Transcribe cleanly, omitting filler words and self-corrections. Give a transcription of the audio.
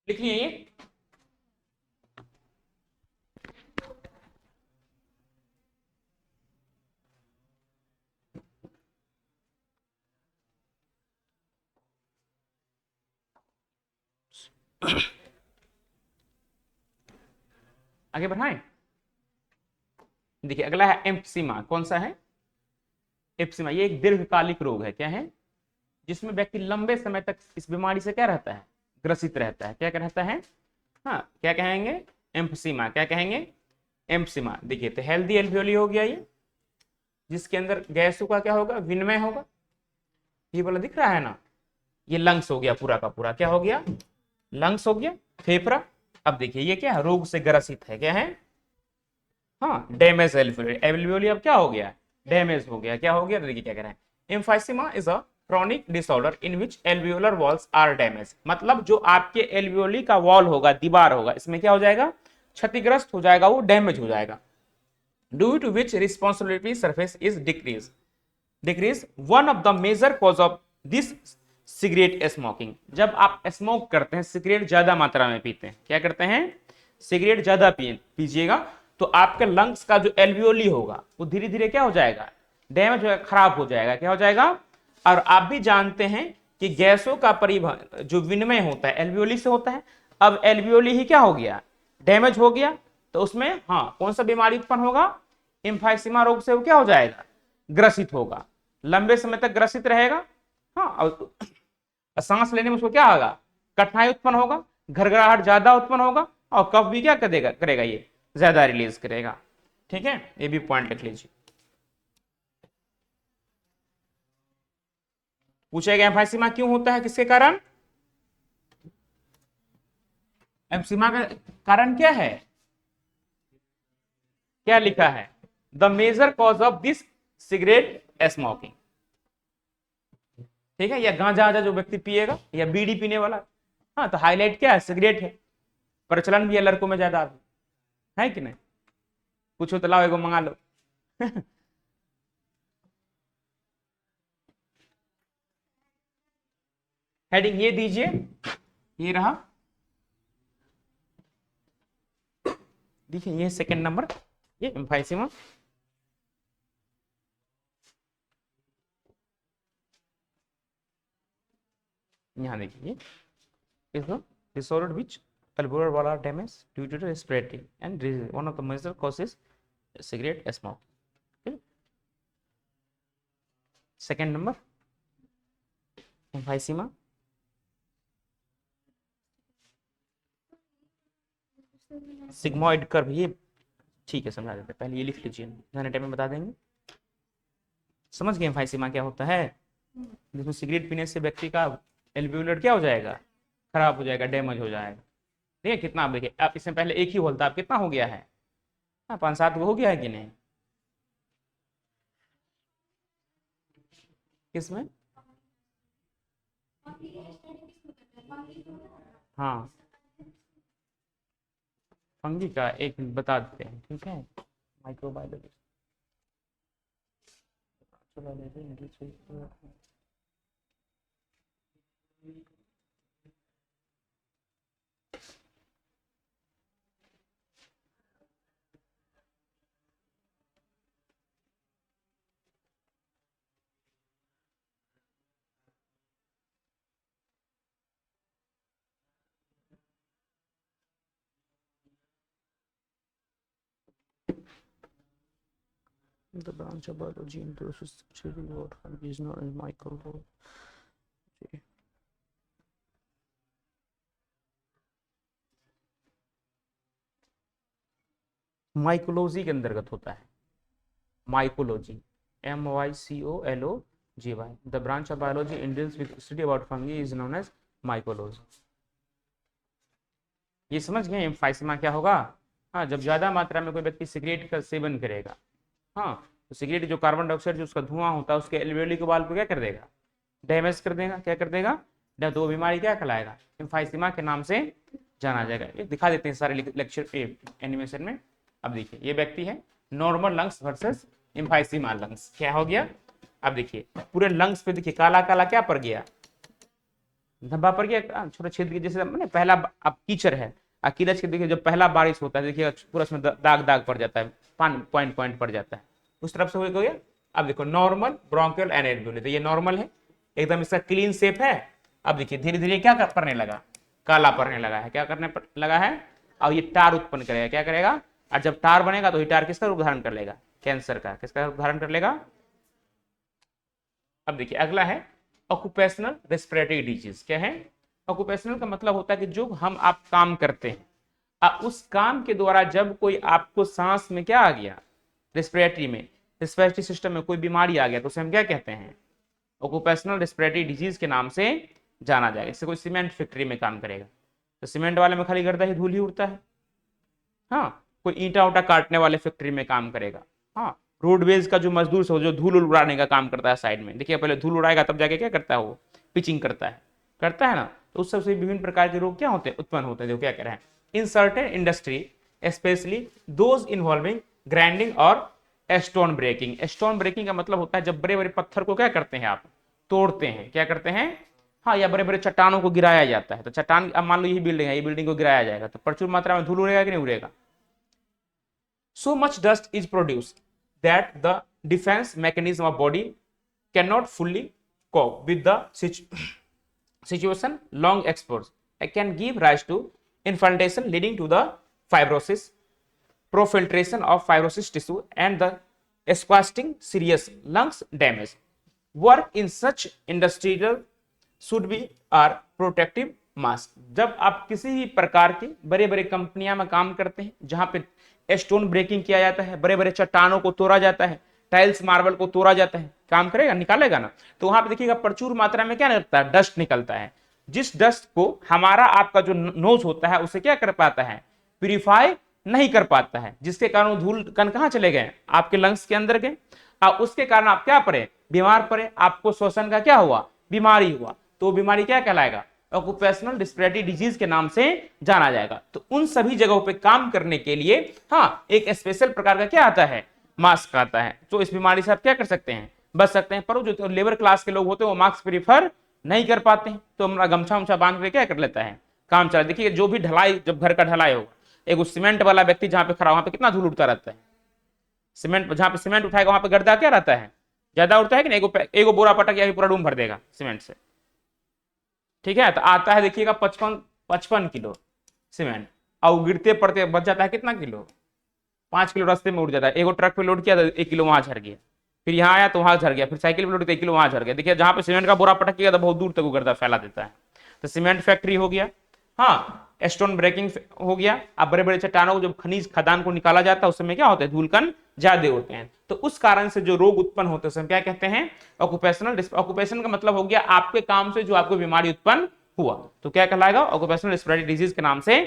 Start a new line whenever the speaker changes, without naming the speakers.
लिख लिए ये। आगे बढ़ाएं। देखिए अगला है एम्फिसीमा। कौन सा है? एम्फिसीमा। ये एक दीर्घकालिक रोग है। क्या है? जिसमें व्यक्ति लंबे समय तक इस बीमारी से क्या रहता है? ग्रसित रहता है। क्या रहता है? हाँ, क्या कहेंगे? एम्फिसीमा। क्या कहेंगे? एम्फिसीमा। देखिए तो हेल्दी एल्वियोली हो गया ये, जिसके अंदर गैसों का क्या होगा? विनिमय होगा। ये वाला दिख रहा है ना? ये लंग्स हो गया पूरा का पूरा। क्या हो गया? लंग्स हो गया, फेफड़ा। अब देखिए ये क्या है? रोग से ग्रसित है। क्या है? हाँ, डैमेज एल्वियोली। एल्वियोली अब क्या हो गया? डैमेज हो गया। क्या हो गया? तो देखिए क्या कह रहे हैं, emphysema is a chronic disorder in which alveolar walls are damaged। मतलब जो आपके एल्वियोली का वॉल होगा, दीवार होगा, इसमें क्या हो जाएगा? क्षतिग्रस्त हो जाएगा, वो डैमेज हो जाएगा। Due to which responsibility surface is decrease one of the major cause of this cigarette smoking. जब आप स्मोक करते हैं, सिगरेट ज्यादा मात्रा में पीते हैं, क्या करते हैं? सिगरेट ज्यादा पीजिएगा, तो आपके लंग्स का जो एल्वियोली होगा वो धीरे धीरे क्या हो जाएगा? डैमेज हो जाएगा, खराब हो जाएगा। क्या हो जाएगा? और आप भी जानते हैं कि गैसों का परिवहन जो विनिमय होता है एल्वियोली से होता है। अब एल्वियोली ही क्या हो गया? डैमेज हो गया। तो उसमें हाँ कौन सा बीमारी उत्पन्न होगा? एम्फाइसीमा रोग से वो क्या हो जाएगा? ग्रसित होगा, लंबे समय तक ग्रसित रहेगा। हाँ, और सांस लेने में उसको क्या होगा? कठिनाई उत्पन्न होगा, घरघराहट ज्यादा उत्पन्न होगा, और कफ भी क्या करेगा ये? ज्यादा रिलीज करेगा। ठीक है, ये भी पॉइंट लिख लीजिए। पूछेगा एम्फाइसीमा क्यों होता है, किसके कारण? एम्फाइसीमा का कारण क्या है? क्या लिखा है? The major cause of this cigarette smoking. ठीक है, या गांजा आजा जो व्यक्ति पिएगा, या बीड़ी पीने वाला। हाँ, तो हाईलाइट क्या है? सिगरेट है। प्रचलन भी है लड़कों में ज्यादा, है कि नहीं? पूछो तो लाओ एगो मंगा लो। हेडिंग ये दीजिए, ये रहा। देखिए ये सेकंड नंबर, ये एम्फाइसीमा। यहाँ देखिए, is the disorder which alveolar wall are damaged due to the respiratory and disease. One of the major causes cigarette smoke. Okay. Second number emphysema। Sigmoid curve, ये ठीक है समझा देते हैं, पहले ये लिख लीजिए, टाइम में बता देंगे। समझ गए एम्फाइसीमा क्या होता है? जिसमें सिगरेट पीने से व्यक्ति का एल्वियोलर क्या हो जाएगा? खराब हो जाएगा, डैमेज हो जाएगा। ठीक है, कितना आप देखिए, आप इसमें पहले एक ही बोलता, आप कितना हो गया है? हाँ, 5-7 हो गया है कि नहीं? किसमें? हाँ, फंगी का एक बता देते हैं, ठीक है। Microbiology. The branch of biology into subsidiary what is known as microbiology। Mycology के अंतर्गत होता है। Mycology, MYCOLOGY। The branch of biology in deals with study about fungi is known as mycology. ये समझ गए एम्फाइसीमा क्या होगा? हाँ, जब ज्यादा मात्रा में कोई व्यक्ति सिगरेट का सेवन करेगा, हाँ, तो सिगरेट जो कार्बन डाइऑक्साइड जो उसका धुआं होता है, उसके एल्वियोली के वाल को क्या कर देगा? डैमेज कर देगा। क्या कर देगा? तो बीमारी क्या कहलाएगा? एम्फाइसीमा के नाम से जाना जाएगा। ये दिखा देते हैं सारे लेक्चर एनिमेशन में। अब देखिए ये व्यक्ति है, normal lungs versus emphysema lungs. क्या हो गया? अब देखिए पूरे लंग्स पे देखिए काला काला क्या पड़ गया? धब्बा पड़ गया छोटा छेद के जैसे मैंने पहला अब कीचड़ है कीचड़ के देखिए जब पहला बारिश होता है देखिए पूरा उसमें दाग दाग पड़ जाता है, पानी पॉइंट पॉइंट पड़ जाता है, उस तरफ से हो गया। अब देखो नॉर्मल ब्रोंकियल एनेल्यूले, तो ये नॉर्मल है एकदम, इसका क्लीन शेप है। अब देखिए धीरे धीरे क्या करने लगा, काला पड़ने लगा है, क्या करने लगा है, और ये टार उत्पन्न करेगा, क्या करेगा, और जब टार बनेगा तो ये टार किसका रूप धारण कर लेगा, कैंसर का, किसका रूप धारण कर लेगा। अब देखिए अगला है ऑक्यूपेशनल रेस्पिरेटरी डिजीज। क्या है, ऑक्यूपेशनल का मतलब होता है कि जो हम आप काम करते हैं उस काम के द्वारा जब कोई आपको सांस में क्या आ गया, रेस्पिरेटरी में, रेस्पिरेटरी सिस्टम में कोई बीमारी आ गया तो उसे हम क्या कहते हैं, ऑक्यूपेशनल रेस्पिरेटरी डिजीज के नाम से जाना जाएगा। इससे कोई सीमेंट फैक्ट्री में काम करेगा तो सीमेंट वाले में खाली गर्दा ही धूल ही उड़ता है। हाँ, कोई ईंटा उटा काटने वाले फैक्ट्री में काम करेगा। हाँ, रोडवेज का जो मजदूर जो धूल उड़ाने का काम करता है साइड में, देखिए पहले धूल उड़ाएगा तब जाके क्या करता है, वो पिचिंग करता है ना, तो उस सबसे विभिन्न प्रकार के रोग क्या होते हैं, उत्पन्न होते हैं। जो क्या कह रहे हैं, in certain industry specially those involving grinding और स्टोन ब्रेकिंग। स्टोन ब्रेकिंग का मतलब होता है जब बड़े बड़े पत्थर को क्या करते हैं आप, तोड़ते हैं, क्या करते हैं, हाँ, या बड़े बड़े चट्टानों को गिराया जाता है। तो चट्टान, अब मान लो यही बिल्डिंग है, ये बिल्डिंग को गिराया जाएगा तो प्रचुर मात्रा में धूल उड़ेगा कि नहीं उड़ेगा। So much dust is produced that the defense mechanism of body cannot fully cope with the situation long exposure. It can give rise to infiltration leading to the fibrosis, profiltration of fibrous tissue and the squashing serious lungs damage. Work in such industrial should be our protective mask. जब आप किसी भी प्रकार की बड़े बड़े कंपनियां में काम करते हैं जहां पे स्टोन ब्रेकिंग किया जाता है, बड़े बड़े चट्टानों को तोड़ा जाता है, टाइल्स मार्बल को तोड़ा जाता है, काम करेगा, निकालेगा ना, तो वहां पे देखिएगा प्रचुर मात्रा में क्या निकलता है, डस्ट निकलता है। जिस डस्ट को हमारा आपका जो नोज होता है उसे क्या कर पाता है, प्यूरिफाई नहीं कर पाता है, जिसके कारण धूल कण कहां चले गए, आपके लंग्स के अंदर गए, और उसके कारण आप क्या पड़े, बीमार पड़े, आपको श्वसन का क्या हुआ, बीमारी हुआ। तो बीमारी क्या कहलाएगा, ऑक्यूपेशनल रेस्पिरेटरी डिजीज के नाम से जाना जाएगा। तो उन सभी जगहों पे काम करने के लिए हाँ एक स्पेशल प्रकार का क्या आता है, मास्क आता है। तो इस बीमारी से आप क्या कर सकते हैं, बच सकते हैं। पर जो लेबर क्लास के लोग होते हैं वो मास्क प्रीफर नहीं कर पाते हैं, तो हमारा गमछा उमछा बांध के क्या कर लेता है, काम चला। देखिए जो भी ढलाई, जब घर का ढलाई होगा, एक सीमेंट वाला व्यक्ति जहां पे खड़ा वहां पे कितना धूल उड़ता रहता है, सीमेंट जहां पे सीमेंट उठाएगा वहां पे गर्दा क्या रहता है, ज्यादा उड़ता है कि नहीं। एगो बोरा पटक या पूरा रूम भर देगा सीमेंट से, ठीक है। तो आता है देखिएगा 55 किलो सीमेंट, और गिरते पड़ते बच जाता है कितना किलो, 5 किलो रास्ते में उड़ जाता है। एगो ट्रक पे लोड किया तो 1 किलो वहां झड़ गया, फिर यहाँ आया तो वहां झड़ गया, फिर साइकिल पे लोड किया 1 किलो वहां झड़ गया। देखिए जहां पे सीमेंट का बोरा पटक किया तो बहुत दूर तक गर्दा फैला देता है। तो सीमेंट फैक्ट्री हो गया, हाँ, स्टोन ब्रेकिंग हो गया। अब बड़े बड़े चट्टानों को जब खनिज खदान को निकाला जाता है उस समय क्या होता है, धूलकण ज्यादा होते हैं। तो उस कारण से जो रोग उत्पन्न होते हैं क्या कहते हैं, ऑक्यूपेशनल। ऑक्यूपेशन का मतलब हो गया आपके काम से जो आपको बीमारी उत्पन्न हुआ, तो क्या कहलाएगा, ऑक्यूपेशनल रेस्पिरेटरी डिजीज के नाम से